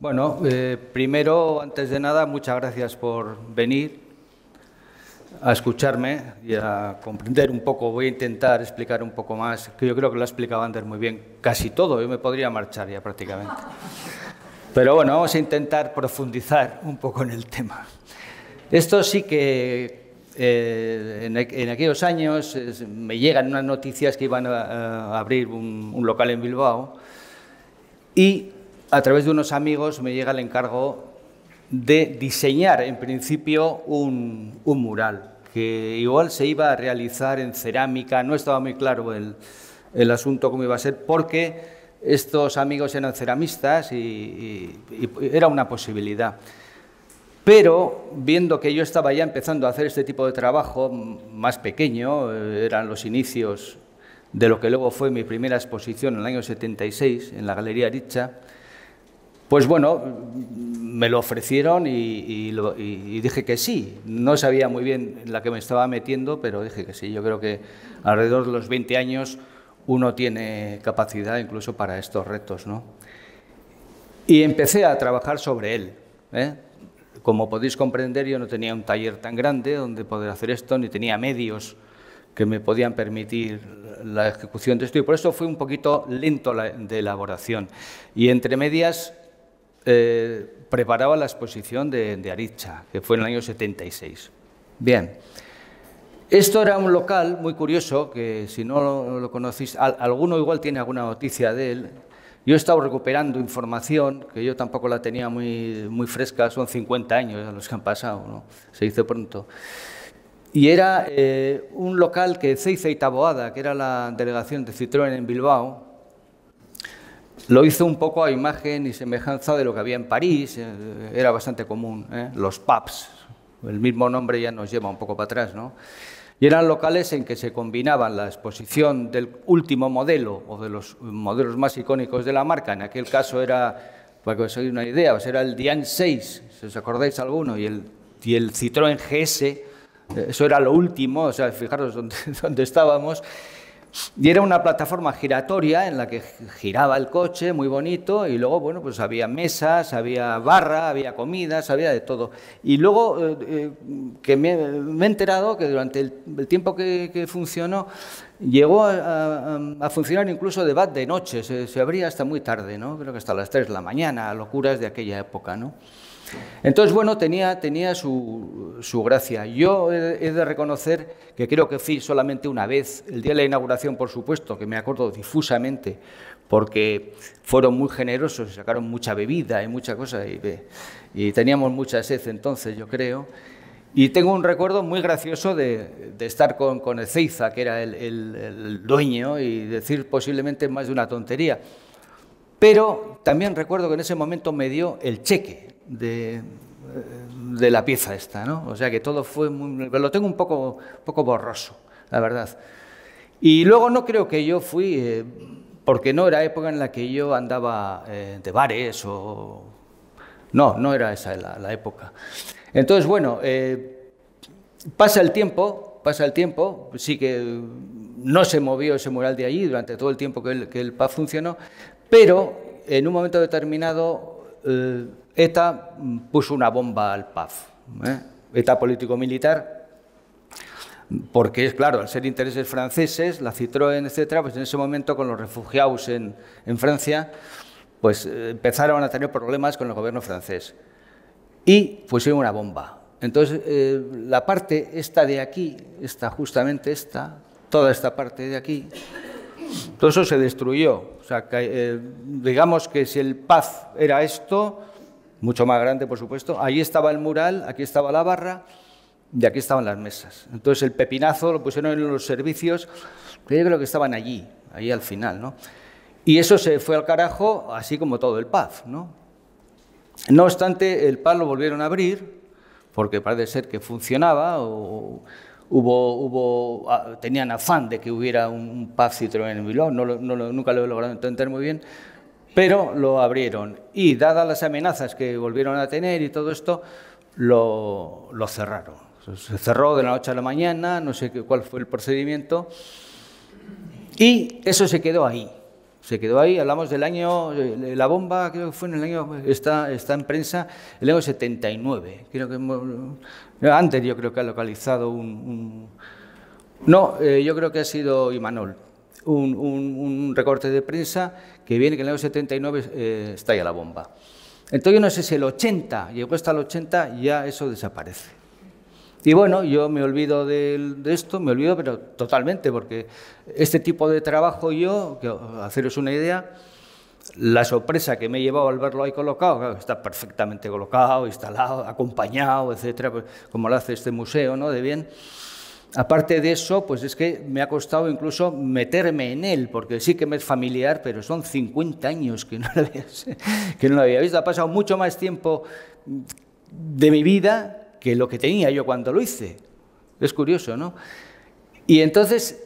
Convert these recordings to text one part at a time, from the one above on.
Bueno, primero, antes de nada, muchas gracias por venir a escucharme y a comprender un poco. Voy a intentar explicar un poco más, que yo creo que lo ha explicado Ander muy bien. Casi todo, yo me podría marchar ya prácticamente. Pero bueno, vamos a intentar profundizar un poco en el tema. Esto sí que en aquellos años me llegan unas noticias que iban a abrir un local en Bilbao y a través de unos amigos me llega el encargo de diseñar en principio un mural que igual se iba a realizar en cerámica. No estaba muy claro el asunto cómo iba a ser, porque estos amigos eran ceramistas y era una posibilidad. Pero viendo que yo estaba ya empezando a hacer este tipo de trabajo más pequeño, eran los inicios de lo que luego fue mi primera exposición en el año 76 en la Galería Aritza, pues bueno, me lo ofrecieron y dije que sí. No sabía muy bien en la que me estaba metiendo, pero dije que sí. Yo creo que alrededor de los 20 años uno tiene capacidad incluso para estos retos, ¿no? Y empecé a trabajar sobre él, ¿eh? Como podéis comprender, yo no tenía un taller tan grande donde poder hacer esto, ni tenía medios que me podían permitir la ejecución de esto, y por eso fue un poquito lento de elaboración. Y entre medias preparaba la exposición de Aritza, que fue en el año 76. Bien, esto era un local muy curioso, que si no lo conocéis, alguno igual tiene alguna noticia de él. Yo he estado recuperando información, que yo tampoco la tenía muy fresca, son 50 años los que han pasado, ¿no? Se dice pronto. Y era un local que Ezeiza y Taboada, que era la delegación de Citroën en Bilbao, lo hizo un poco a imagen y semejanza de lo que había en París. Era bastante común, los pubs, el mismo nombre ya nos lleva un poco para atrás, ¿no? Y eran locales en que se combinaban la exposición del último modelo o de los modelos más icónicos de la marca. En aquel caso era, para que os hagáis una idea, era el Diane 6, si os acordáis alguno, y el Citroën GS, eso era lo último, o sea, fijaros dónde estábamos. Y era una plataforma giratoria en la que giraba el coche, muy bonito, y luego, bueno, pues había mesas, había barra, había comidas, había de todo. Y luego que me he enterado que durante el tiempo que funcionó, llegó a funcionar incluso de bat de noche, se abría hasta muy tarde, ¿no? Creo que hasta las 3 de la mañana, locuras de aquella época, ¿no? Entonces, bueno, tenía su gracia. Yo he de reconocer que creo que fui solamente una vez, el día de la inauguración, por supuesto, que me acuerdo difusamente, porque fueron muy generosos, sacaron mucha bebida y mucha cosa, y teníamos mucha sed entonces, yo creo. Y tengo un recuerdo muy gracioso de estar con Ezeiza, que era el dueño, y decir posiblemente más de una tontería. Pero también recuerdo que en ese momento me dio el cheque de la pieza esta, ¿no? O sea que todo fue muy... Lo tengo un poco borroso, la verdad. Y luego no creo que yo fui, porque no era época en la que yo andaba de bares o... No era esa la época. Entonces, bueno, pasa el tiempo, sí que no se movió ese mural de allí durante todo el tiempo que el PAF funcionó, pero en un momento determinado ETA puso una bomba al PAF, ETA político-militar, porque es claro, al ser intereses franceses, la Citroën, etcétera, pues en ese momento con los refugiados en Francia, pues empezaron a tener problemas con el gobierno francés y pusieron una bomba. Entonces, la parte esta de aquí, justamente esta, toda esta parte de aquí, todo eso se destruyó. O sea, digamos que si el PAF era esto, mucho más grande, por supuesto, ahí estaba el mural, aquí estaba la barra y aquí estaban las mesas. Entonces, el pepinazo lo pusieron en los servicios, que yo creo que estaban allí al final, ¿no? Y eso se fue al carajo, así como todo el PAF, ¿no? No obstante, el PAF lo volvieron a abrir, porque parece ser que funcionaba, o tenían afán de que hubiera un PAF Citroën en Bilbao, nunca lo he logrado entender muy bien, pero lo abrieron. Y dadas las amenazas que volvieron a tener y todo esto, lo cerraron. Se cerró de la noche a la mañana, no sé cuál fue el procedimiento, y eso se quedó ahí. Se quedó ahí, hablamos del año, la bomba creo que fue en el año, está en prensa, el año 79. Creo que antes yo creo que ha localizado No, yo creo que ha sido Imanol, un recorte de prensa que viene que en el año 79 estalla la bomba. Entonces yo no sé si el 80, llegó hasta el 80, ya eso desaparece. Y bueno, yo me olvido de esto, me olvido pero totalmente, porque este tipo de trabajo yo, que haceros una idea, la sorpresa que me he llevado al verlo ahí colocado, claro, está perfectamente colocado, instalado, acompañado, etcétera, pues, como lo hace este museo, ¿no?, de bien. Aparte de eso, pues es que me ha costado incluso meterme en él, porque sí que me es familiar, pero son 50 años que no lo había visto. Ha pasado mucho más tiempo de mi vida que lo que tenía yo cuando lo hice. Es curioso, ¿no? Y entonces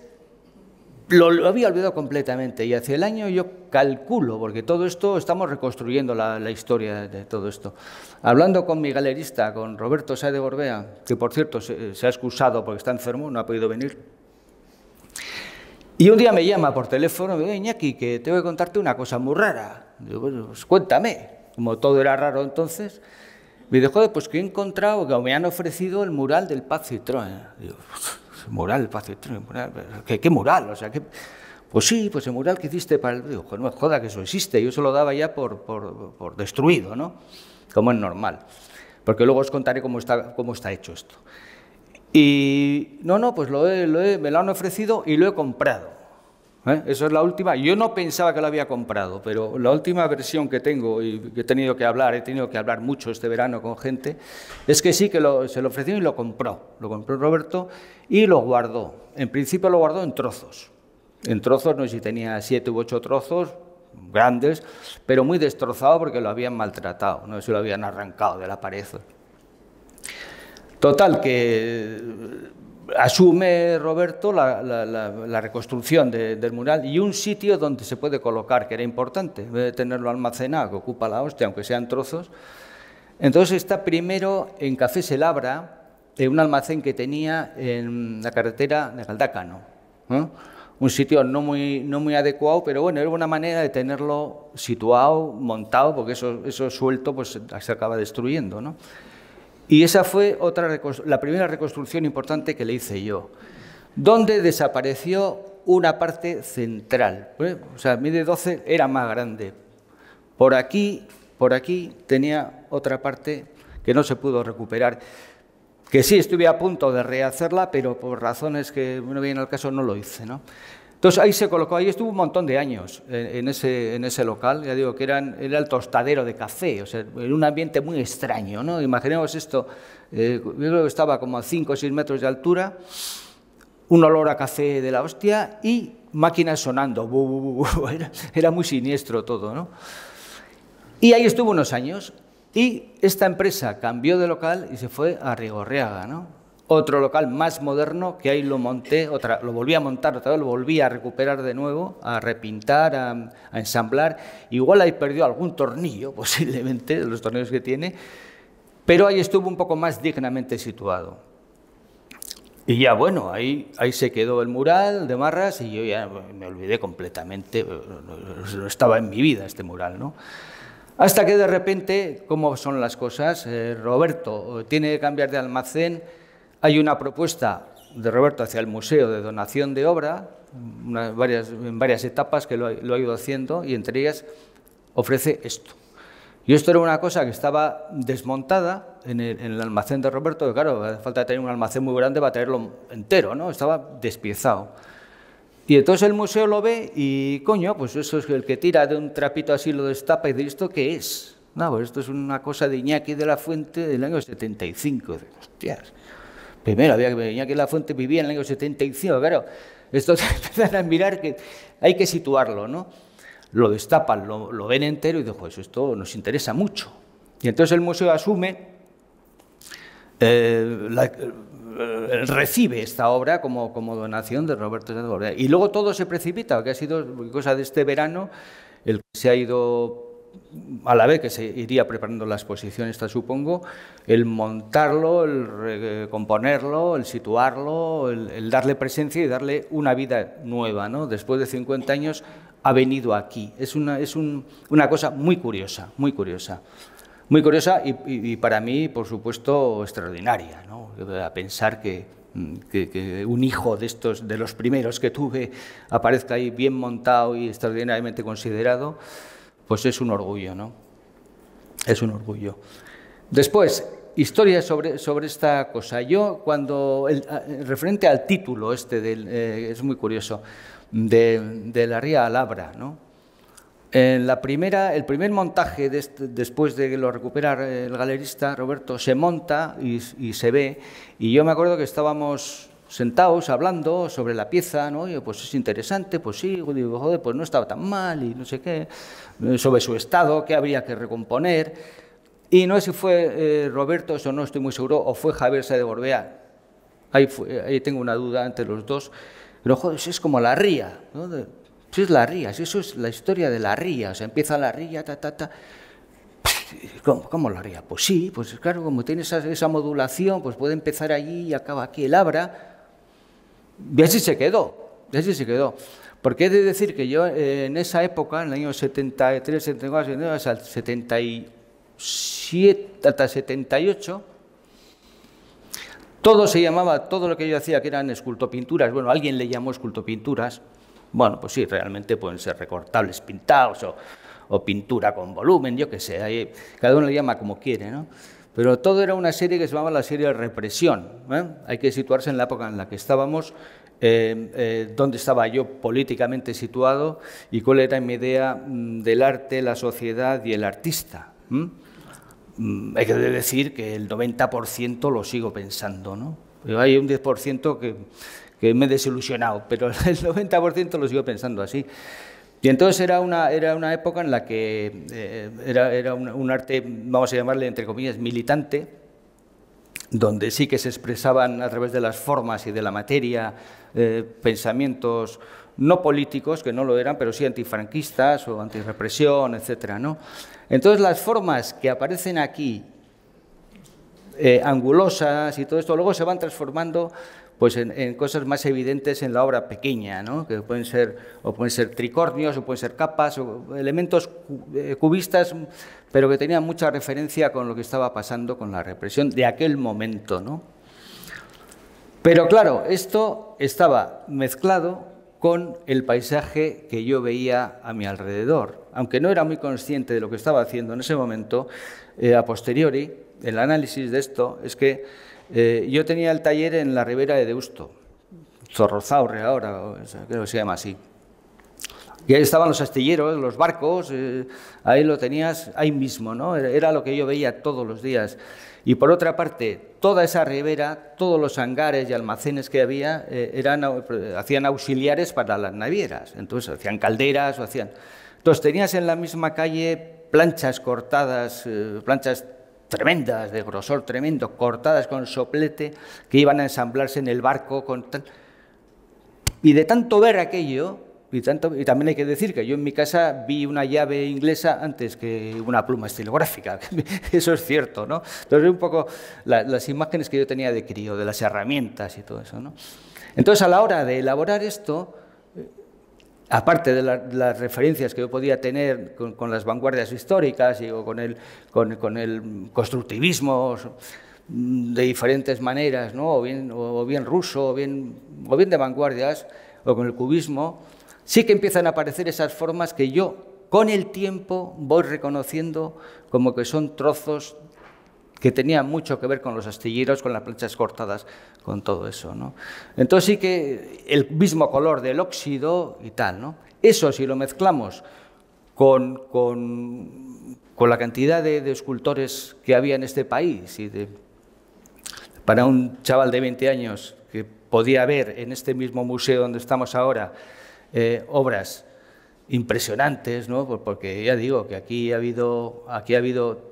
lo había olvidado completamente, y hacia el año yo calculo, porque todo esto, estamos reconstruyendo la historia de todo esto. Hablando con mi galerista, con Roberto Sáez de Gorbea, que por cierto se ha excusado porque está enfermo, no ha podido venir, y un día me llama por teléfono y me dice: Iñaki, que tengo que contarte una cosa muy rara. Digo, bueno, pues cuéntame. Como todo era raro entonces, me dijo: joder, pues que he encontrado, que me han ofrecido el mural del Paz Citroën. Digo, mural del Paz Citroën, ¿qué mural? O sea, pues sí, pues el mural que hiciste para el... Digo, no me joda que eso existe, yo se lo daba ya por destruido, ¿no? Como es normal, porque luego os contaré cómo está hecho esto. Y no, pues me lo han ofrecido y lo he comprado. Eso es la última. Yo no pensaba que lo había comprado, pero la última versión que tengo, y que he tenido que hablar mucho este verano con gente, es que sí, que se lo ofreció y lo compró. Lo compró Roberto y lo guardó. En principio lo guardó en trozos. En trozos, no sé si tenía 7 u 8 trozos grandes, pero muy destrozado porque lo habían maltratado, no sé si lo habían arrancado de la pared. Total, que asume Roberto la reconstrucción del mural y un sitio donde se puede colocar, que era importante, en vez de tenerlo almacenado, que ocupa la hostia, aunque sean trozos. Entonces está primero en Café Selabra, en un almacén que tenía en la carretera de Galdácano, un sitio no muy adecuado, pero bueno, era una manera de tenerlo situado, montado, porque eso suelto pues se acaba destruyendo, ¿no? Y esa fue la primera reconstrucción importante que le hice yo, donde desapareció una parte central. O sea, mide 12, era más grande. Por aquí tenía otra parte que no se pudo recuperar, que sí estuve a punto de rehacerla, pero por razones que no vienen al caso no lo hice, ¿no? Entonces ahí se colocó, ahí estuvo un montón de años en ese local, ya digo que era el tostadero de café, o sea, en un ambiente muy extraño, ¿no? Imaginemos esto, yo creo que estaba como a 5 o 6 metros de altura, un olor a café de la hostia y máquinas sonando, era muy siniestro todo, ¿no? Y ahí estuvo unos años y esta empresa cambió de local y se fue a Rigorriaga, ¿no? Otro local más moderno, que ahí lo monté, lo volví a montar otra vez, lo volví a recuperar de nuevo, a repintar, a ensamblar. Igual ahí perdió algún tornillo, posiblemente, de los tornillos que tiene, pero ahí estuvo un poco más dignamente situado. Y ya, bueno, ahí se quedó el mural de Marras y yo ya me olvidé completamente, no estaba en mi vida este mural, ¿no? Hasta que de repente, ¿cómo son las cosas? Roberto tiene que cambiar de almacén. Hay una propuesta de Roberto hacia el museo de donación de obra, en varias etapas que lo ha ido haciendo, y entre ellas ofrece esto. Y esto era una cosa que estaba desmontada en el almacén de Roberto, que claro, hace falta tener un almacén muy grande para tenerlo entero, ¿no? Estaba despiezado. Y entonces el museo lo ve y, coño, pues eso es el que tira de un trapito así, lo destapa y dice: ¿esto qué es? No, pues esto es una cosa de Iñaki de la Fuente del año 75. Hostias. Primero, había que venir que la Fuente vivía en el año 75, claro. Esto se empiezan a mirar que hay que situarlo, ¿no? Lo destapan, lo ven entero y dicen: pues esto nos interesa mucho. Y entonces el museo asume, recibe esta obra como donación de Roberto Sáez de Gorbea. Y luego todo se precipita, que ha sido cosa de este verano, el que se ha ido... a la vez que se iría preparando la exposición esta, supongo, el montarlo, el componerlo, el situarlo, el darle presencia y darle una vida nueva, ¿no? Después de 50 años ha venido aquí. Es una cosa muy curiosa, muy curiosa. Muy curiosa y para mí, por supuesto, extraordinaria, ¿no? A pensar que un hijo de los primeros que tuve, aparezca ahí bien montado y extraordinariamente considerado, pues es un orgullo, ¿no? Es un orgullo. Después, historias sobre esta cosa. Yo, referente al título es muy curioso, de la Ría Alhambra, ¿no? El primer montaje, después de que lo recupera el galerista Roberto, se monta y se ve, y yo me acuerdo que estábamos sentados hablando sobre la pieza, ¿no? Y pues es interesante, pues sí, digo, joder, pues no estaba tan mal y no sé qué, sobre su estado, qué habría que recomponer, y no sé si fue Roberto, eso no estoy muy seguro, o fue Javier Sáenz de Gorbea, ahí tengo una duda entre los dos, pero joder, es como la ría, ¿no? Eso es la ría, eso es la historia de la ría, o sea, empieza la ría, ¿Cómo la ría? Pues sí, pues claro, como tiene esa modulación, pues puede empezar allí y acaba aquí el Abra, y así se quedó, Porque he de decir que yo en esa época, en el año 73, 74, hasta el 77, hasta 78, todo lo que yo hacía, que eran escultopinturas, bueno, alguien le llamó escultopinturas. Bueno, pues sí, realmente pueden ser recortables pintados o pintura con volumen, yo qué sé, cada uno le llama como quiere, ¿no? Pero todo era una serie que se llamaba la serie de represión, ¿eh? Hay que situarse en la época en la que estábamos, dónde estaba yo políticamente situado y cuál era mi idea del arte, la sociedad y el artista. Hay que decir que el 90% lo sigo pensando, ¿no? Pero hay un 10% que me he desilusionado, pero el 90% lo sigo pensando así. Y entonces era una época en la que era un arte, vamos a llamarle, entre comillas, militante, donde sí que se expresaban a través de las formas y de la materia pensamientos no políticos, que no lo eran, pero sí antifranquistas o antirrepresión, etcétera, ¿no? Entonces las formas que aparecen aquí, angulosas y todo esto, luego se van transformando pues en cosas más evidentes en la obra pequeña, ¿no? Que pueden ser tricornios, o pueden ser capas, o elementos cubistas, pero que tenían mucha referencia con lo que estaba pasando con la represión de aquel momento, ¿no? Pero claro, esto estaba mezclado con el paisaje que yo veía a mi alrededor. Aunque no era muy consciente de lo que estaba haciendo en ese momento, a posteriori, el análisis de esto es que yo tenía el taller en la ribera de Deusto, Zorrozaurre ahora, creo que se llama así. Y ahí estaban los astilleros, los barcos, ahí lo tenías, ahí mismo, ¿no? Era lo que yo veía todos los días. Y por otra parte, toda esa ribera, todos los hangares y almacenes que había, hacían auxiliares para las navieras. Entonces, hacían calderas, Entonces, tenías en la misma calle planchas cortadas, planchas tremendas, de grosor tremendo, cortadas con soplete, que iban a ensamblarse en el barco. Y de tanto ver aquello, y también hay que decir que yo en mi casa vi una llave inglesa antes que una pluma estilográfica, eso es cierto, ¿no? Entonces, un poco las imágenes que yo tenía de crío, de las herramientas y todo eso, ¿no? Entonces, a la hora de elaborar esto, aparte de las referencias que yo podía tener con las vanguardias históricas y con el constructivismo de diferentes maneras, ¿no? o bien ruso, o bien de vanguardias, o con el cubismo, sí que empiezan a aparecer esas formas que yo, con el tiempo, voy reconociendo como que son trozos que tenían mucho que ver con los astilleros, con las planchas cortadas, con todo eso, ¿no? Entonces sí que el mismo color del óxido y tal, ¿no? Eso, si lo mezclamos con la cantidad de escultores que había en este país, para un chaval de 20 años que podía ver en este mismo museo donde estamos ahora obras impresionantes, ¿no? Porque ya digo que aquí ha habido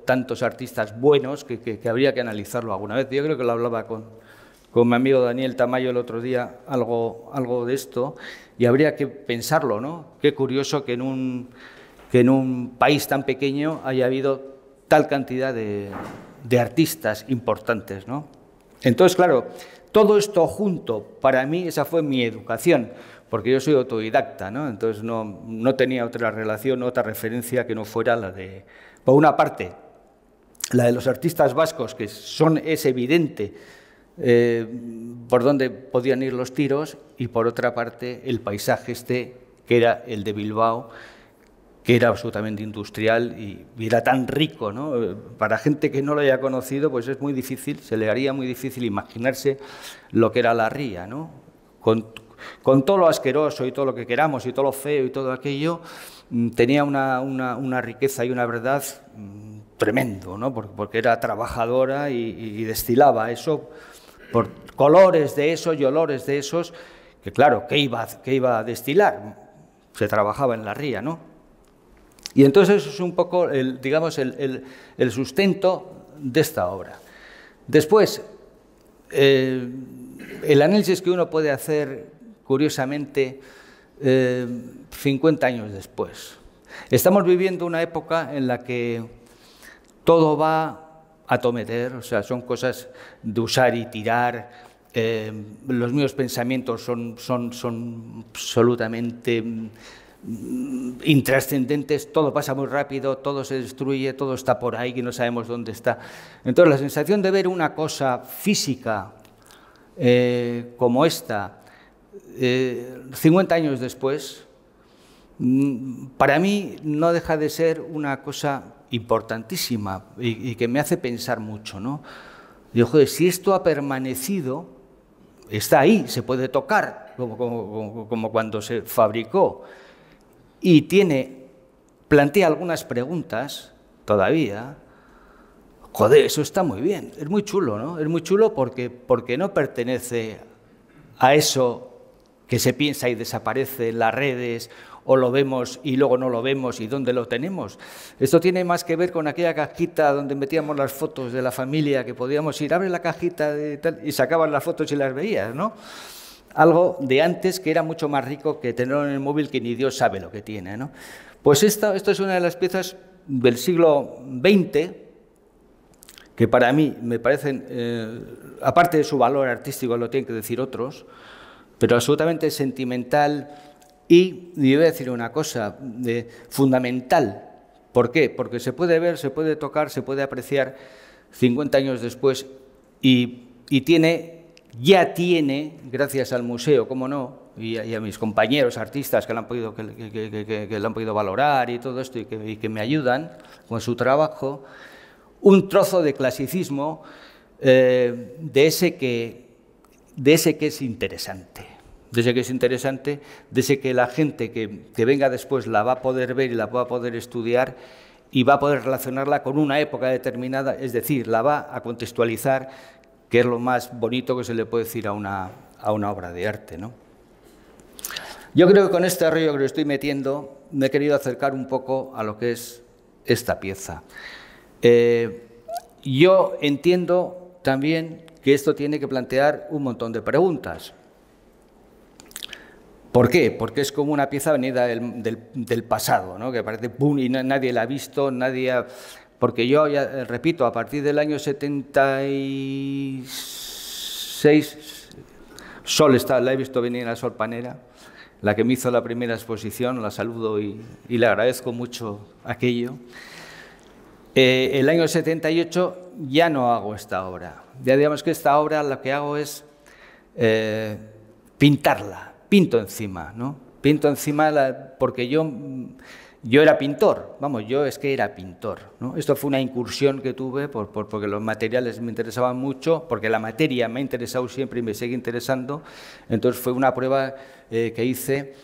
tantos artistas buenos que habría que analizarlo alguna vez. Yo creo que lo hablaba con mi amigo Daniel Tamayo el otro día, algo de esto, y habría que pensarlo, ¿no? Qué curioso que en un país tan pequeño haya habido tal cantidad de artistas importantes, ¿no? Entonces, claro, todo esto junto, para mí, esa fue mi educación. porque yo soy autodidacta, ¿no? Entonces no tenía otra relación, otra referencia que no fuera la de, por una parte, la de los artistas vascos, que es evidente por dónde podían ir los tiros, y por otra parte el paisaje que era el de Bilbao, que era absolutamente industrial y era tan rico, ¿no? Para gente que no lo haya conocido, pues es muy difícil, se le haría muy difícil imaginarse lo que era la ría, ¿no? Con todo lo asqueroso y todo lo que queramos y todo lo feo y todo aquello, tenía una riqueza y una verdad tremendo, ¿no? Porque era trabajadora y destilaba eso por colores de esos y olores de esos, que claro, ¿qué iba a destilar? Se trabajaba en la ría, ¿no? Y entonces eso es un poco, digamos, el sustento de esta obra. Después, el análisis que uno puede hacer, curiosamente, 50 años después. Estamos viviendo una época en la que todo va a tometer, o sea, son cosas de usar y tirar. Los míos pensamientos son absolutamente intrascendentes, todo pasa muy rápido, todo se destruye, todo está por ahí, que no sabemos dónde está. Entonces, la sensación de ver una cosa física como esta, 50 años después, para mí no deja de ser una cosa importantísima y que me hace pensar mucho, ¿no? Digo, joder, si esto ha permanecido, está ahí, se puede tocar, como cuando se fabricó, y plantea algunas preguntas todavía. Joder, eso está muy bien, es muy chulo, ¿no? Es muy chulo porque no pertenece a eso que se piensa y desaparece en las redes, o lo vemos y luego no lo vemos, y dónde lo tenemos. Esto tiene más que ver con aquella cajita donde metíamos las fotos de la familia, que podíamos ir, abre la cajita de tal, y sacaban las fotos y las veías, ¿no? Algo de antes que era mucho más rico que tenerlo en el móvil, que ni Dios sabe lo que tiene, ¿no? Pues esto es una de las piezas del siglo XX que para mí me parecen, aparte de su valor artístico, lo tienen que decir otros, pero absolutamente sentimental y voy a decir una cosa, fundamental. ¿Por qué? Porque se puede ver, se puede tocar, se puede apreciar 50 años después y ya tiene, gracias al museo, cómo no, y a mis compañeros artistas que lo han podido valorar y todo esto, y que me ayudan con su trabajo, un trozo de clasicismo de ese que es interesante. De ese que la gente que venga después la va a poder ver y la va a poder estudiar y va a poder relacionarla con una época determinada, es decir, la va a contextualizar, que es lo más bonito que se le puede decir a una obra de arte, ¿no? Yo creo que con este rollo que lo estoy metiendo me he querido acercar un poco a lo que es esta pieza. Yo entiendo también que esto tiene que plantear un montón de preguntas. ¿Por qué? Porque es como una pieza venida del pasado, ¿no? Que parece ¡pum! Y nadie la ha visto, porque yo, ya repito, a partir del año 76, la he visto venir a Sol Panera, la que me hizo la primera exposición, la saludo y le agradezco mucho aquello. El año 78 ya no hago esta obra. Ya digamos que esta obra lo que hago es pintarla. Pinto encima, ¿no? Pinto encima porque yo era pintor, yo es que era pintor, ¿no? Esto fue una incursión que tuve porque los materiales me interesaban mucho, porque la materia me ha interesado siempre y me sigue interesando. Entonces fue una prueba que hice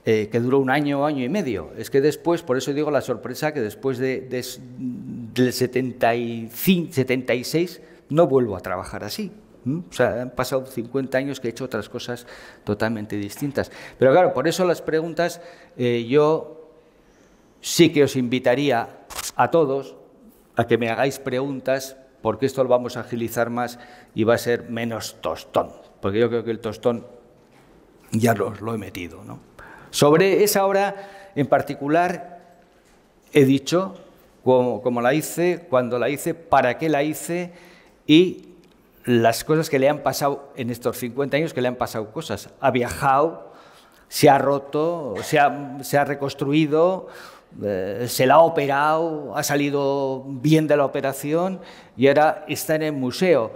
que duró un año y medio. Es que después, por eso digo la sorpresa, que después del 76 no vuelvo a trabajar así. O sea, han pasado 50 años que he hecho otras cosas totalmente distintas. Pero claro, por eso las preguntas, yo sí que os invitaría a todos a que me hagáis preguntas, porque esto lo vamos a agilizar más y va a ser menos tostón, porque yo creo que el tostón ya lo he metido, ¿no? Sobre esa obra en particular he dicho cómo la hice, cuándo la hice, para qué la hice y las cosas que le han pasado en estos 50 años, que le han pasado cosas. Ha viajado, se ha roto, se ha reconstruido, se la ha operado, ha salido bien de la operación y ahora está en el museo.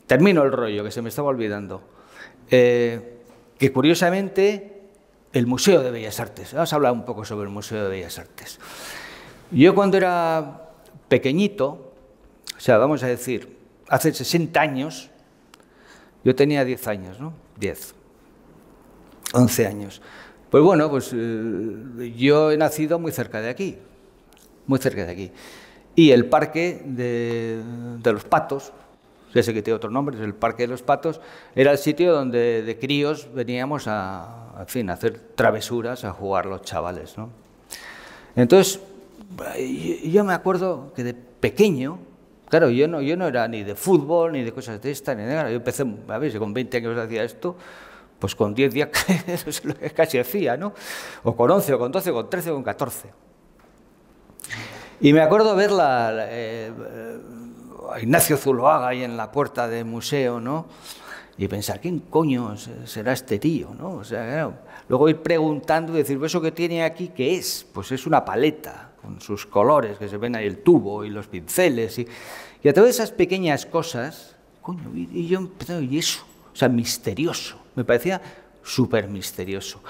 Termino el rollo, que se me estaba olvidando. Que curiosamente, el Museo de Bellas Artes, vamos a hablar un poco sobre el Museo de Bellas Artes. Yo cuando era pequeñito, o sea, vamos a decir, hace 60 años, yo tenía 10 años, ¿no? 11 años. Pues bueno, pues yo he nacido muy cerca de aquí, muy cerca de aquí. Y el Parque de los Patos, ya sé que tiene otro nombre, es el Parque de los Patos, era el sitio donde de críos veníamos en fin, a hacer travesuras, a jugar los chavales, ¿no? Entonces, yo me acuerdo que de pequeño, claro, yo no era ni de fútbol, ni de cosas de estas, ni de nada. Yo empecé, a ver, si con 20 años hacía esto, pues con 10 días eso es lo que casi hacía, ¿no? O con 11, o con 12, o con 13, o con 14. Y me acuerdo ver a Ignacio Zuloaga ahí en la puerta del museo, ¿no? Y pensar, ¿quién coño será este tío, ¿no? O sea, claro, luego ir preguntando y decir, ¿eso que tiene aquí qué es? Pues es una paleta con sus colores, que se ven ahí el tubo y los pinceles. Y a todas esas pequeñas cosas, coño, y yo empecé, y eso, o sea, misterioso. Me parecía súper misterioso.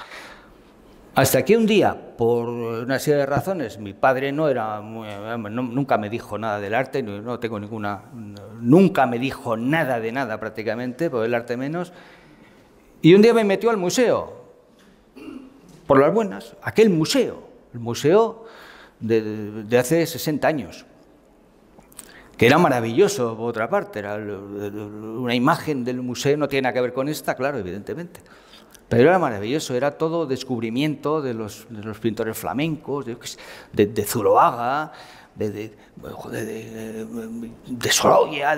Hasta que un día, por una serie de razones, mi padre nunca me dijo nada del arte, no tengo nunca me dijo nada de nada prácticamente, por el arte menos, y un día me metió al museo, por las buenas, aquel museo, el museo de hace 60 años, que era maravilloso, por otra parte, era una imagen del museo, no tiene nada que ver con esta, claro, evidentemente. Pero era maravilloso, era todo descubrimiento de los pintores flamencos, de Zuloaga, de Sorolla,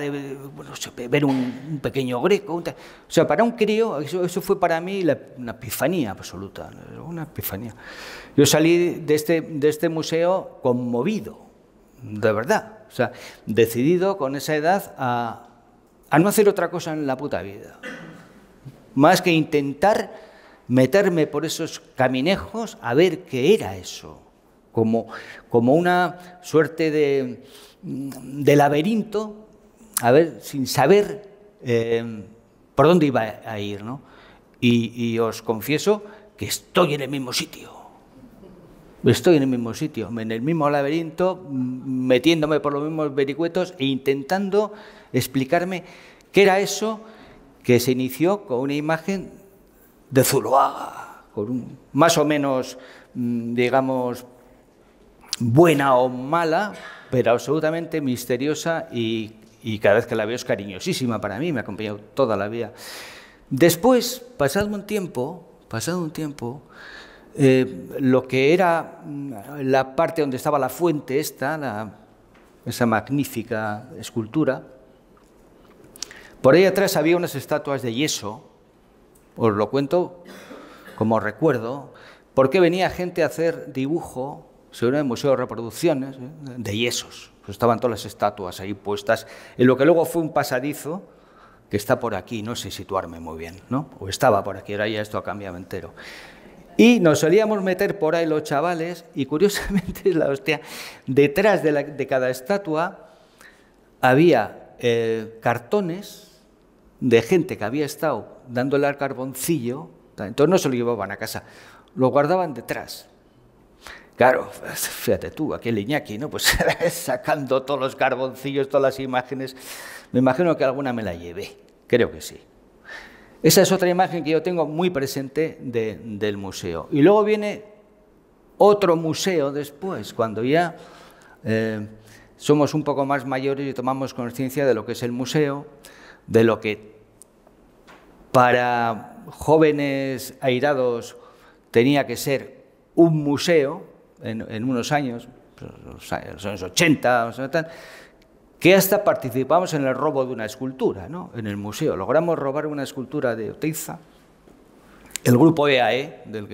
ver un pequeño Greco. O sea, para un crío, eso fue para mí una epifanía absoluta, una epifanía. Yo salí de este museo conmovido, de verdad. O sea, decidido con esa edad a no hacer otra cosa en la puta vida. Más que intentar meterme por esos caminejos a ver qué era eso, como una suerte de laberinto, a ver, sin saber por dónde iba a ir, ¿no? Y os confieso que estoy en el mismo sitio. Estoy en el mismo sitio, en el mismo laberinto, metiéndome por los mismos vericuetos e intentando explicarme qué era eso que se inició con una imagen de Zuloaga, más o menos, digamos, buena o mala, pero absolutamente misteriosa y cada vez que la veo es cariñosísima para mí, me ha acompañado toda la vida. Después, pasado un tiempo, lo que era la parte donde estaba la fuente esa magnífica escultura, por ahí atrás había unas estatuas de yeso, os lo cuento como recuerdo, porque venía gente a hacer dibujo, según el Museo de Reproducciones, de yesos. Pues estaban todas las estatuas ahí puestas, en lo que luego fue un pasadizo, que está por aquí, no sé situarme muy bien, ¿no? O estaba por aquí, ahora ya esto ha cambiado entero. Y nos solíamos meter por ahí los chavales, y curiosamente, la hostia, detrás de cada estatua había cartones de gente que había estado dándole al carboncillo, entonces no se lo llevaban a casa, lo guardaban detrás. Claro, fíjate tú, aquel Iñaki, ¿no? Pues sacando todos los carboncillos, todas las imágenes, me imagino que alguna me la llevé, creo que sí. Esa es otra imagen que yo tengo muy presente del museo. Y luego viene otro museo después, cuando ya somos un poco más mayores y tomamos conciencia de lo que es el museo, de lo que para jóvenes airados tenía que ser un museo en unos años, los años 80, que hasta participamos en el robo de una escultura, ¿no? En el museo. Logramos robar una escultura de Oteiza, el grupo EAE, del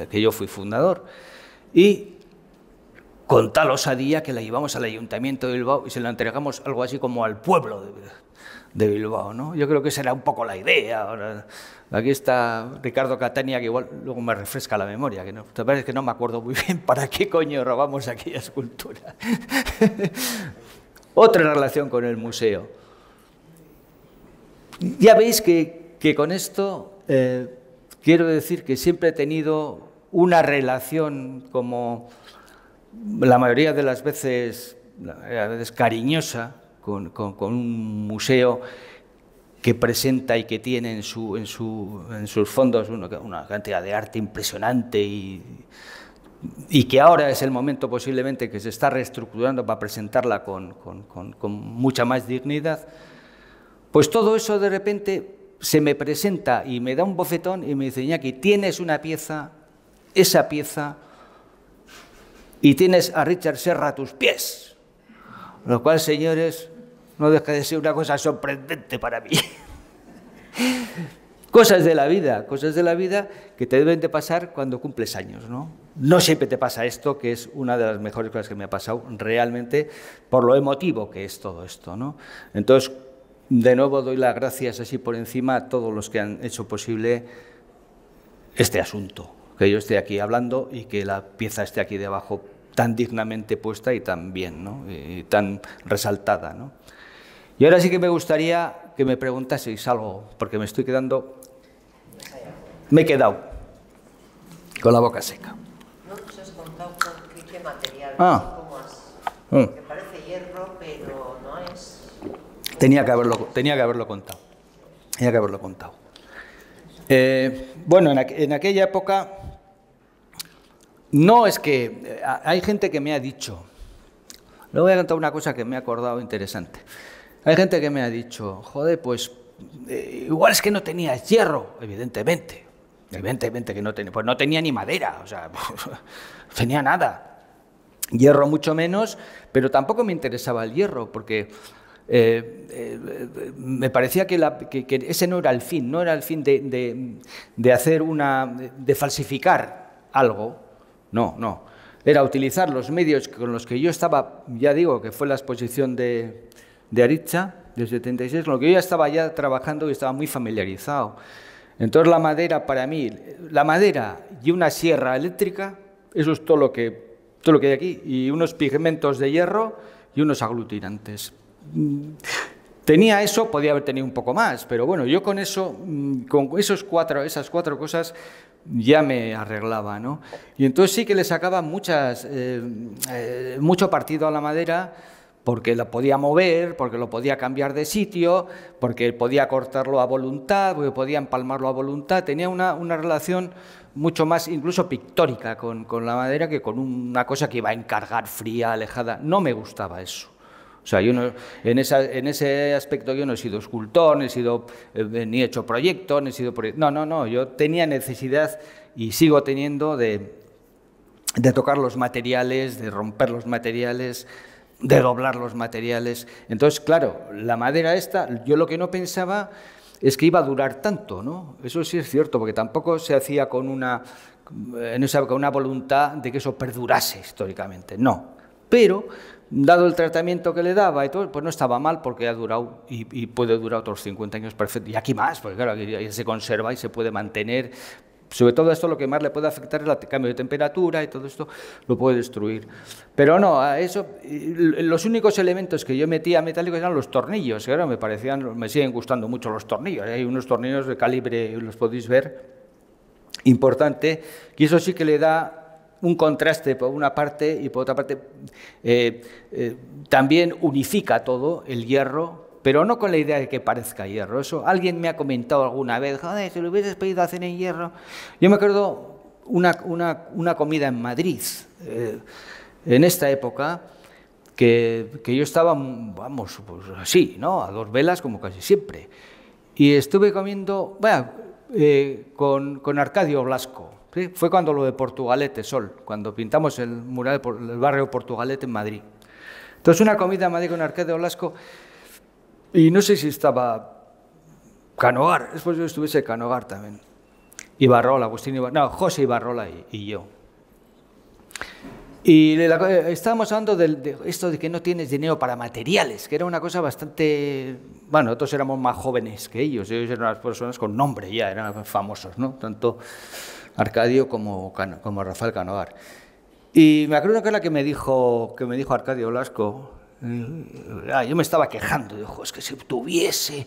que yo fui fundador, y con tal osadía que la llevamos al Ayuntamiento de Bilbao y se la entregamos algo así como al pueblo de Bilbao, ¿no? Yo creo que esa era un poco la idea. Ahora, aquí está Ricardo Catania, que igual luego me refresca la memoria, que no, la verdad es que no me acuerdo muy bien para qué coño robamos aquella escultura. Otra relación con el museo. Ya veis que con esto quiero decir que siempre he tenido una relación como la mayoría de las veces cariñosa con un museo que presenta y que tiene en sus fondos una cantidad de arte impresionante y que ahora es el momento posiblemente que se está reestructurando para presentarla con mucha más dignidad. Pues todo eso de repente se me presenta y me da un bofetón y me dice: Iñaki, tienes una pieza, esa pieza, y tienes a Richard Serra a tus pies. Lo cual, señores, no deja de ser una cosa sorprendente para mí. Cosas de la vida que te deben de pasar cuando cumples años, ¿no? No siempre te pasa esto, que es una de las mejores cosas que me ha pasado realmente, por lo emotivo que es todo esto, ¿no? Entonces, de nuevo doy las gracias así por encima a todos los que han hecho posible este asunto, que yo esté aquí hablando y que la pieza esté aquí debajo tan dignamente puesta y tan bien, ¿no? Y tan resaltada, ¿no? Y ahora sí que me gustaría que me preguntaseis algo, porque me estoy quedando... Me he quedado con la boca seca. No nos has contado con qué material, cómo has... Que parece hierro, pero no es... Tenía que haberlo contado. Bueno, en aquella época, no es que... Hay gente que me ha dicho... Le voy a contar una cosa que me he acordado interesante. Hay gente que me ha dicho: joder, pues igual es que no tenías hierro. Evidentemente que no tenía. Pues no tenía ni madera, o sea, no tenía nada. Hierro mucho menos, pero tampoco me interesaba el hierro, porque... me parecía que ese no era el fin, de hacer de falsificar algo, no, era utilizar los medios con los que yo estaba, ya digo que fue la exposición de Aritza, del 76, con lo que yo ya estaba trabajando y estaba muy familiarizado. Entonces la madera para mí, la madera y una sierra eléctrica, eso es todo lo que hay aquí, y unos pigmentos de hierro y unos aglutinantes. Tenía eso, podía haber tenido un poco más, pero bueno, yo con eso, con esas cuatro cosas ya me arreglaba, ¿no? Y entonces sí que le sacaba mucho partido a la madera, porque lo podía mover, porque lo podía cambiar de sitio, porque podía cortarlo a voluntad, porque podía empalmarlo a voluntad. Tenía una relación mucho más, incluso pictórica, con la madera que con una cosa que iba a encargar fría, alejada. No me gustaba eso. O sea, yo no, en ese aspecto yo no he sido escultor, ni he hecho proyectos, No, yo tenía necesidad y sigo teniendo de tocar los materiales, de romper los materiales, de doblar los materiales. Entonces, claro, la madera esta, yo lo que no pensaba es que iba a durar tanto, ¿no? Eso sí es cierto, porque tampoco se hacía con en esa época una voluntad de que eso perdurase históricamente, no. Pero, dado el tratamiento que le daba y todo, pues no estaba mal, porque ha durado y puede durar otros 50 años perfecto. Y aquí más, porque claro, aquí se conserva y se puede mantener. Sobre todo esto lo que más le puede afectar es el cambio de temperatura y todo esto lo puede destruir. Pero no, a eso, los únicos elementos que yo metía metálicos eran los tornillos, que ahora me siguen gustando mucho los tornillos. Hay unos tornillos de calibre, los podéis ver, importante, que eso sí que le da un contraste por una parte y por otra parte también unifica todo el hierro, pero no con la idea de que parezca hierro. Eso alguien me ha comentado alguna vez: joder, si lo hubieses pedido hacer en hierro. Yo me acuerdo una comida en Madrid, en esta época, que yo estaba, vamos, pues así, ¿no? A dos velas, como casi siempre. Y estuve comiendo, con Arcadio Blasco. ¿Sí? Fue cuando lo de Portugalete, Sol, cuando pintamos el mural del barrio Portugalete en Madrid. Entonces, una comida en Madrid con Arcadio Blasco, y no sé si estaba Canogar, después yo estuviese Canogar también, Ibarrola, Agustín Ibarrola, no, José Ibarrola y yo. Y estábamos hablando de esto de que no tienes dinero para materiales, que era una cosa bastante... Bueno, nosotros éramos más jóvenes que ellos eran las personas con nombre ya, eran famosos, ¿no? Tanto Arcadio como Rafael Canovar. Y me acuerdo que era que me dijo Arcadio Blasco, yo me estaba quejando, dijo, es que si tuviese...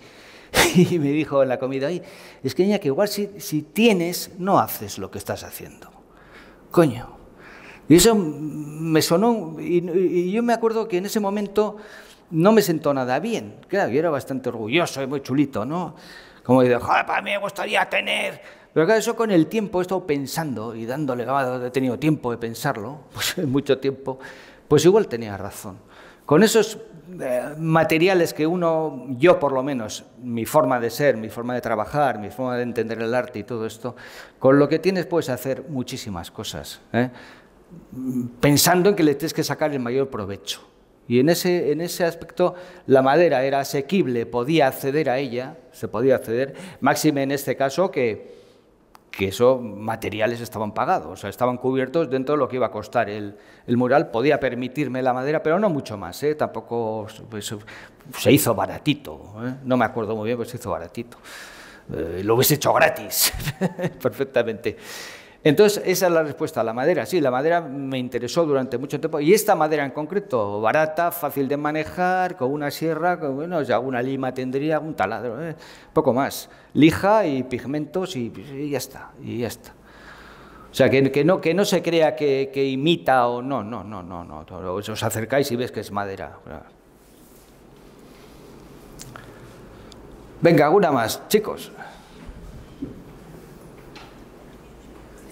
Y me dijo en la comida, es que Iñaki, igual si tienes, no haces lo que estás haciendo. Coño. Y eso me sonó, y yo me acuerdo que en ese momento no me sentó nada bien. Claro, yo era bastante orgulloso y muy chulito, ¿no? Como de, joder, para mí me gustaría tener... Pero claro, eso con el tiempo he estado pensando y dándole, he tenido tiempo de pensarlo, pues mucho tiempo, pues igual tenía razón. Con esos materiales que yo por lo menos, mi forma de ser, mi forma de trabajar, mi forma de entender el arte y todo esto, con lo que tienes puedes hacer muchísimas cosas, pensando en que le tienes que sacar el mayor provecho. Y en ese aspecto la madera era asequible, podía acceder a ella, se podía acceder, máxime en este caso que esos materiales estaban pagados, o sea, estaban cubiertos dentro de lo que iba a costar el mural, podía permitirme la madera, pero no mucho más, tampoco pues, se hizo baratito, no me acuerdo muy bien, pues se hizo baratito, lo hubiese hecho gratis, perfectamente. Entonces, esa es la respuesta a la madera. Sí, la madera me interesó durante mucho tiempo. Y esta madera en concreto, barata, fácil de manejar, con una sierra, bueno, ya alguna lima tendría, un taladro, poco más. Lija y pigmentos y ya está, y ya está. O sea, que no se crea que imita o no. Os acercáis y ves que es madera. Venga, alguna más, chicos.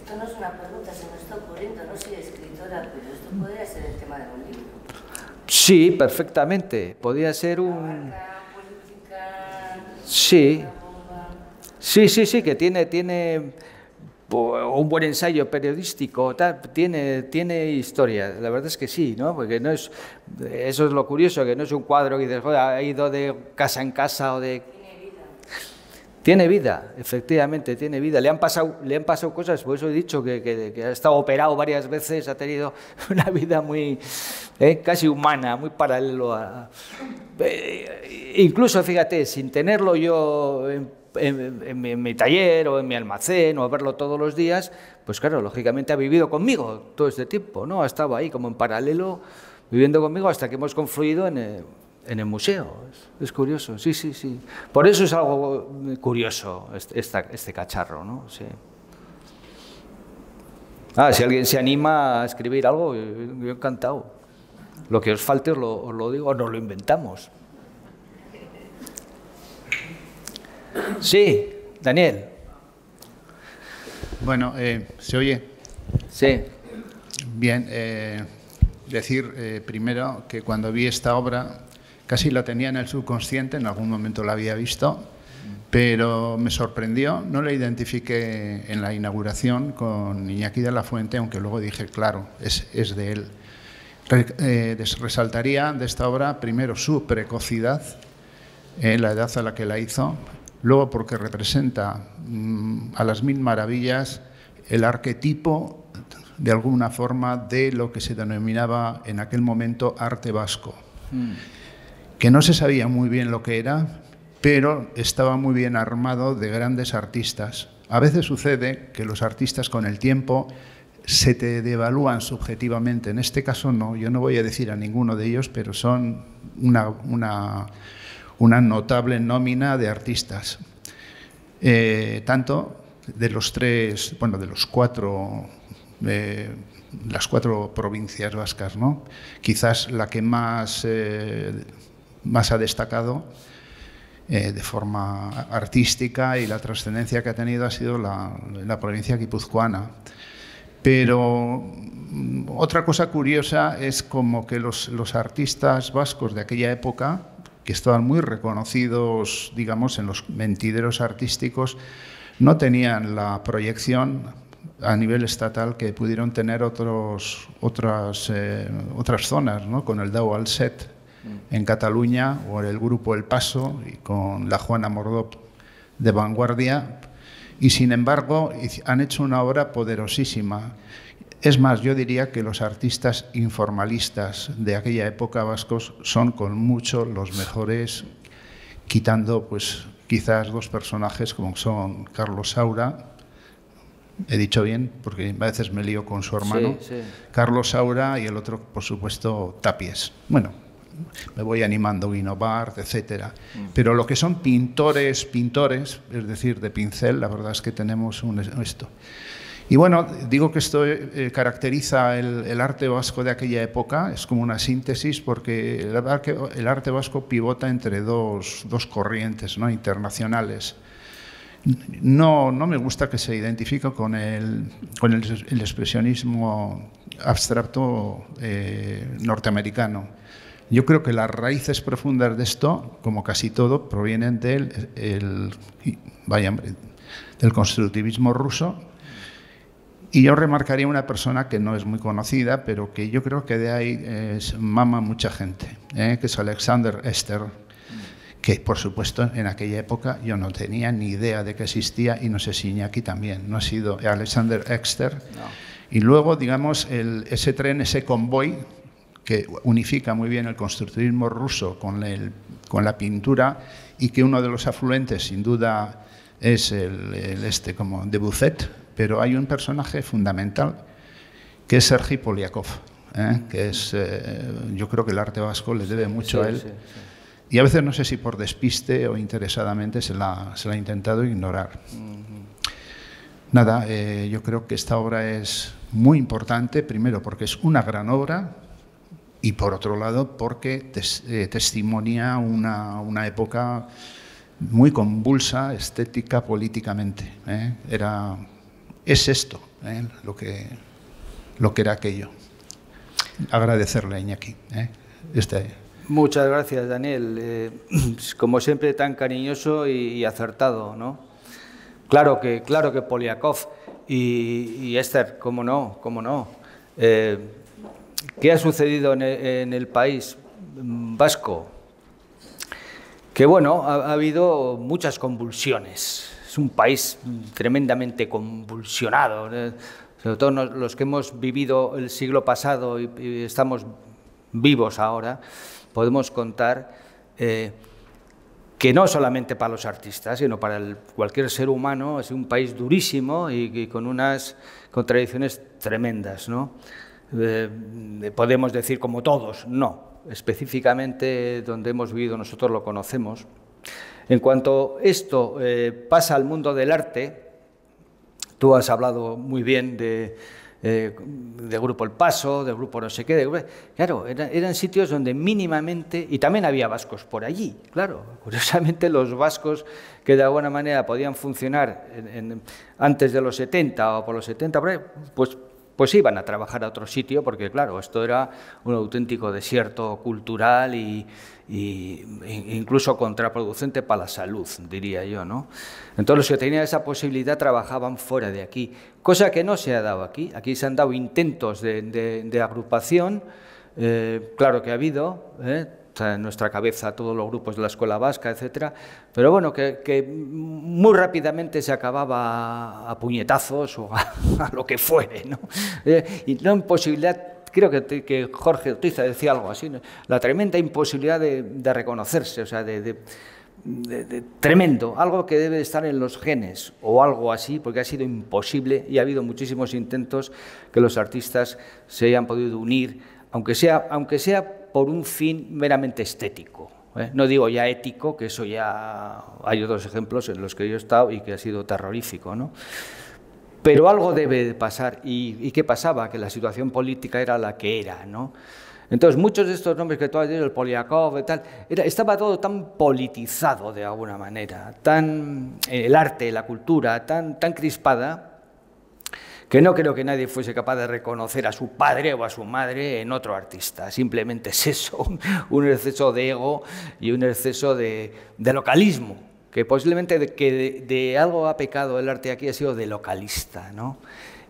Esto no es una pregunta, se me está ocurriendo, no soy escritora, pero esto podría ser el tema de un libro. Sí, perfectamente, podría ser un... Política, sí, sí, que tiene un buen ensayo periodístico, tiene historia, la verdad es que sí, ¿no? Porque no es, eso es lo curioso, que no es un cuadro que dices, joder, ha ido de casa en casa o de... Tiene vida, efectivamente, tiene vida. Le han pasado cosas, por eso he dicho que ha estado operado varias veces, ha tenido una vida muy, casi humana, muy paralelo a... incluso, fíjate, sin tenerlo yo en mi taller o en mi almacén o verlo todos los días, pues claro, lógicamente ha vivido conmigo todo este tiempo, ¿no? Ha estado ahí como en paralelo, viviendo conmigo hasta que hemos confluido en el museo. Es curioso, sí. Por eso es algo curioso este cacharro, ¿no? Sí. Si alguien se anima a escribir algo, yo encantado. Lo que os falte os lo digo, o nos lo inventamos. Sí, Daniel. Bueno, ¿se oye? Sí. Bien, decir primero que cuando vi esta obra casi la tenía en el subconsciente, en algún momento la había visto, pero me sorprendió, no la identifiqué en la inauguración con Iñaki de la Fuente, aunque luego dije, claro, es de él. Resaltaría de esta obra, primero, su precocidad, la edad a la que la hizo, luego porque representa a las mil maravillas el arquetipo, de alguna forma, de lo que se denominaba en aquel momento arte vasco. Que no se sabía muy bien lo que era, pero estaba muy bien armado de grandes artistas. A veces sucede que los artistas con el tiempo se te devalúan subjetivamente. En este caso no, yo no voy a decir a ninguno de ellos, pero son una notable nómina de artistas. Tanto de los tres, bueno, de los cuatro... las cuatro provincias vascas, ¿no? Quizás la que más ha destacado de forma artística y la trascendencia que ha tenido ha sido la provincia guipuzcoana. Pero otra cosa curiosa es como que los artistas vascos de aquella época, que estaban muy reconocidos, digamos, en los mentideros artísticos, no tenían la proyección a nivel estatal que pudieron tener otras zonas, ¿no? Con el Dau al Set en Cataluña o el grupo El Paso y con la Juana Mordó de vanguardia, y sin embargo han hecho una obra poderosísima. Es más, yo diría que los artistas informalistas de aquella época vascos son con mucho los mejores, quitando pues quizás dos personajes como son Carlos Saura, he dicho bien porque a veces me lío con su hermano, sí. Carlos Saura, y el otro, por supuesto, Tapies. Bueno, me voy animando, Guino Bart, etcétera. Pero lo que son pintores, es decir, de pincel, la verdad es que tenemos esto. Y bueno, digo que esto caracteriza el arte vasco de aquella época, es como una síntesis, porque el arte vasco pivota entre dos corrientes, ¿no?, internacionales. No me gusta que se identifique con el expresionismo abstracto norteamericano. Yo creo que las raíces profundas de esto, como casi todo, provienen del constructivismo ruso. Y yo remarcaría una persona que no es muy conocida, pero que yo creo que de ahí mama mucha gente, que es Alexander Ester, que por supuesto en aquella época yo no tenía ni idea de que existía, y no sé si Iñaki también, no ha sido Alexander Ester. No. Y luego, digamos, ese tren, ese convoy, que unifica muy bien el constructivismo ruso con la pintura, y que uno de los afluentes sin duda es como Debussy, pero hay un personaje fundamental que es Sergi Poliakov, que es, yo creo que el arte vasco le debe mucho a él, sí. Y a veces no sé si por despiste o interesadamente se la ha intentado ignorar. Nada, yo creo que esta obra es muy importante, primero porque es una gran obra, y por otro lado porque testimonia una época muy convulsa estética, políticamente. Es esto lo que era aquello. Agradecerle a Iñaki. Muchas gracias, Daniel. Como siempre, tan cariñoso y acertado, ¿no? Claro que Poliakov y Ester, cómo no. ¿Qué ha sucedido en el país vasco? Que bueno, ha habido muchas convulsiones. Es un país tremendamente convulsionado, sobre todo los que hemos vivido el siglo pasado y estamos vivos ahora, podemos contar que no solamente para los artistas, sino para cualquier ser humano, es un país durísimo y con unas contradicciones tremendas, ¿no? Podemos decir como todos, no. Específicamente donde hemos vivido nosotros lo conocemos. En cuanto esto pasa al mundo del arte, tú has hablado muy bien de Grupo El Paso, del Grupo no sé qué, claro, eran sitios donde mínimamente, y también había vascos por allí, claro, curiosamente los vascos que de alguna manera podían funcionar antes de los 70 o por los 70, pues iban a trabajar a otro sitio, porque claro, esto era un auténtico desierto cultural y incluso contraproducente para la salud, diría yo, ¿no? Entonces los que tenían esa posibilidad trabajaban fuera de aquí, cosa que no se ha dado aquí. Aquí se han dado intentos de agrupación, claro que ha habido, en nuestra cabeza todos los grupos de la Escuela Vasca, etcétera, pero bueno, que muy rápidamente se acababa a puñetazos o a lo que fuere, ¿no? Y la imposibilidad, creo que Jorge Ortiz decía algo así, ¿no? La tremenda imposibilidad de reconocerse, o sea, tremendo, algo que debe estar en los genes o algo así, porque ha sido imposible y ha habido muchísimos intentos que los artistas se hayan podido unir, aunque sea por un fin meramente estético, no digo ya ético, que eso ya hay otros ejemplos en los que yo he estado y que ha sido terrorífico, ¿no? Pero algo debe de pasar. ¿Y qué pasaba? Que la situación política era la que era, ¿no? Entonces, muchos de estos nombres que tú has dicho, el Poliakov y tal, estaba todo tan politizado de alguna manera, el arte, la cultura, tan crispada, que no creo que nadie fuese capaz de reconocer a su padre o a su madre en otro artista. Simplemente es eso, un exceso de ego y un exceso de localismo, que posiblemente de algo ha pecado el arte aquí, ha sido de localista, ¿no?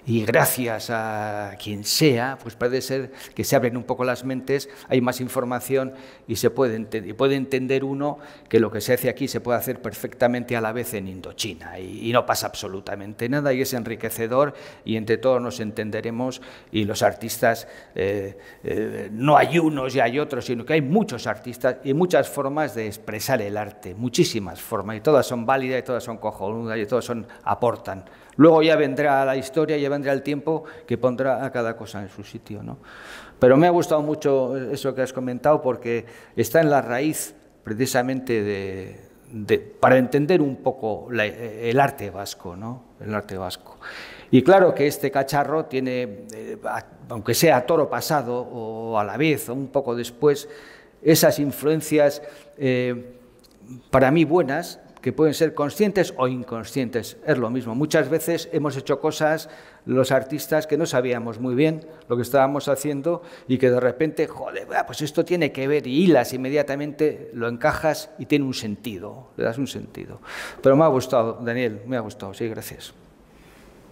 y gracias a quien sea, pues parece ser que se abren un poco las mentes, hay más información y se puede entender uno que lo que se hace aquí se puede hacer perfectamente a la vez en Indochina y no pasa absolutamente nada y es enriquecedor y entre todos nos entenderemos y los artistas, no hay unos y hay otros, sino que hay muchos artistas y muchas formas de expresar el arte, muchísimas formas y todas son válidas y todas son cojonudas y todas aportan. Luego ya vendrá la historia, ya vendrá el tiempo que pondrá a cada cosa en su sitio, ¿no? Pero me ha gustado mucho eso que has comentado porque está en la raíz precisamente para entender un poco el arte vasco, ¿no? El arte vasco. Y claro que este cacharro tiene, aunque sea a toro pasado o a la vez o un poco después, esas influencias para mí buenas, que pueden ser conscientes o inconscientes, es lo mismo. Muchas veces hemos hecho cosas, los artistas, que no sabíamos muy bien lo que estábamos haciendo y que de repente, joder, pues esto tiene que ver, y hilas inmediatamente, lo encajas y tiene un sentido, le das un sentido. Pero me ha gustado, Daniel, me ha gustado, sí, gracias.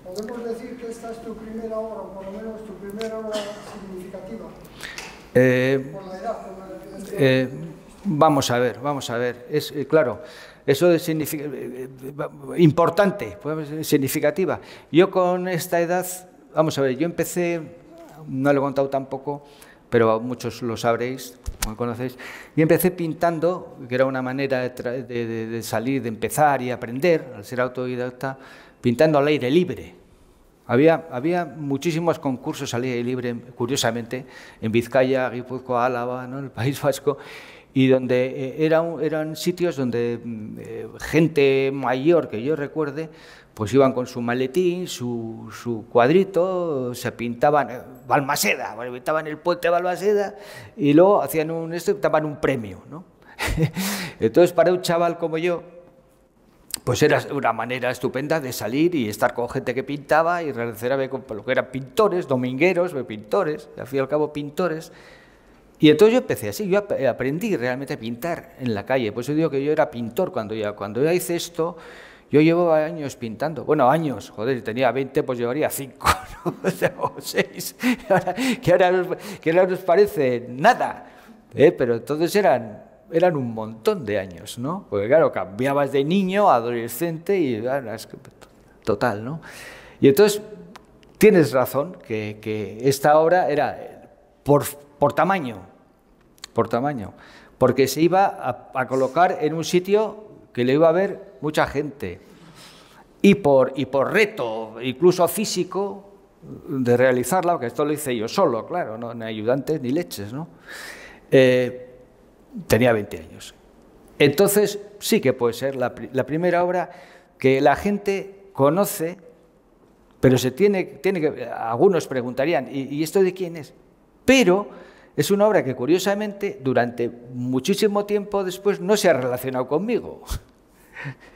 ¿Podemos decir que esta es tu primera obra, o por lo menos tu primera obra significativa? Por la edad, vamos a ver, es claro. Eso es importante, significativa. Yo con esta edad, vamos a ver, yo empecé, no lo he contado tampoco, pero muchos lo sabréis, me conocéis, y empecé pintando, que era una manera de salir, de empezar y aprender, al ser autodidacta, pintando al aire libre. Había muchísimos concursos al aire libre, curiosamente, en Vizcaya, Guipúzcoa, Álava, ¿no?, el País Vasco, y donde eran sitios donde gente mayor que yo recuerde, pues iban con su maletín, su cuadrito, se pintaban Balmaseda, pintaban el puente de Balmaseda y luego hacían daban un premio, ¿no? Entonces, para un chaval como yo, pues era una manera estupenda de salir y estar con gente que pintaba y relacionarme con lo que eran pintores, domingueros, pintores, al fin y al cabo pintores. Y entonces yo empecé así, yo aprendí realmente a pintar en la calle, por eso digo que yo era pintor cuando ya hice esto, yo llevaba años pintando, bueno, años, joder, si tenía 20 pues llevaría 5, ¿no? O 6, que ahora nos parece nada, pero entonces eran un montón de años, ¿no? Porque claro, cambiabas de niño a adolescente y total, ¿no? Y entonces tienes razón que esta obra era por tamaño, porque se iba a colocar en un sitio que le iba a ver mucha gente y por reto, incluso físico, de realizarla, porque esto lo hice yo solo, claro, no, ni ayudantes ni leches, ¿no? Tenía 20 años. Entonces sí que puede ser la primera obra que la gente conoce, pero se tiene que, algunos preguntarían, ¿y esto de quién es? Pero es una obra que, curiosamente, durante muchísimo tiempo después no se ha relacionado conmigo.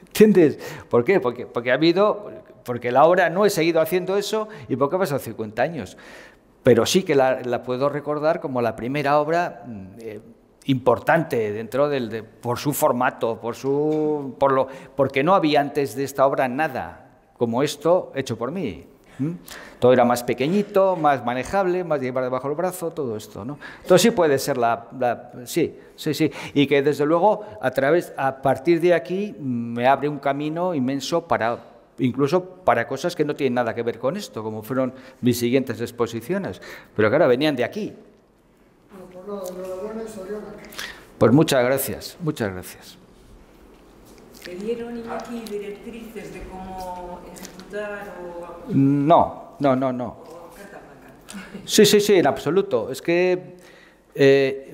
¿Entiendes? ¿Por qué? Porque la obra no he seguido haciendo eso y porque ha pasado 50 años. Pero sí que la puedo recordar como la primera obra importante dentro por su formato, porque no había antes de esta obra nada como esto hecho por mí. Todo era más pequeñito, más manejable, más de llevar debajo del brazo, todo esto, ¿no? Entonces sí puede ser sí, y que desde luego a partir de aquí me abre un camino inmenso incluso para cosas que no tienen nada que ver con esto, como fueron mis siguientes exposiciones, pero que ahora venían de aquí. Bueno, pues enhorabuena y Soriona. Pues muchas gracias, muchas gracias. ¿Te dieron aquí directrices de cómo ejecutar o...? No. Sí, en absoluto. Es que,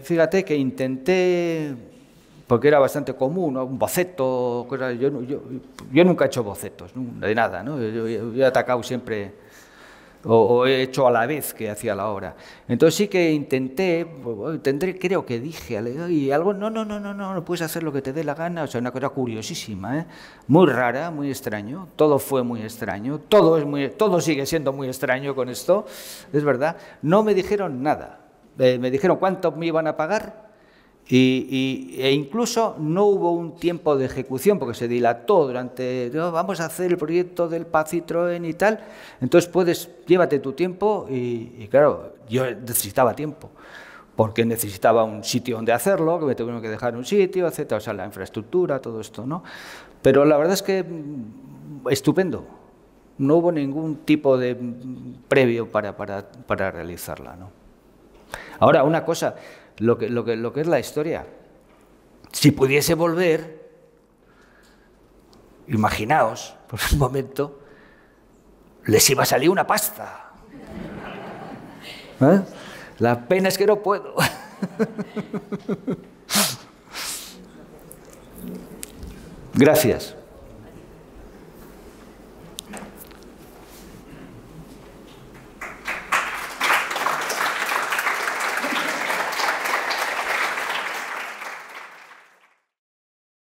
fíjate que intenté, porque era bastante común, ¿no?, un boceto, cosas, yo nunca he hecho bocetos, de nada, ¿no? Yo he atacado siempre, o he hecho a la vez que hacía la obra. Entonces sí que creo que dije, y algo, no puedes hacer lo que te dé la gana, o sea, una cosa curiosísima, muy rara, muy extraño, todo fue muy extraño, todo sigue siendo muy extraño con esto, es verdad. No me dijeron nada, me dijeron cuánto me iban a pagar E incluso no hubo un tiempo de ejecución porque se dilató durante, vamos a hacer el proyecto del PAC Citroën y tal, entonces llévate tu tiempo y claro, yo necesitaba tiempo porque necesitaba un sitio donde hacerlo, que me tuvieron que dejar un sitio, etcétera, o sea, la infraestructura, todo esto, ¿no? Pero la verdad es que estupendo, no hubo ningún tipo de previo para realizarla, ¿no? Ahora, una cosa, lo que es la historia, si pudiese volver, imaginaos, por un momento, les iba a salir una pasta. ¿Eh? La pena es que no puedo. Gracias.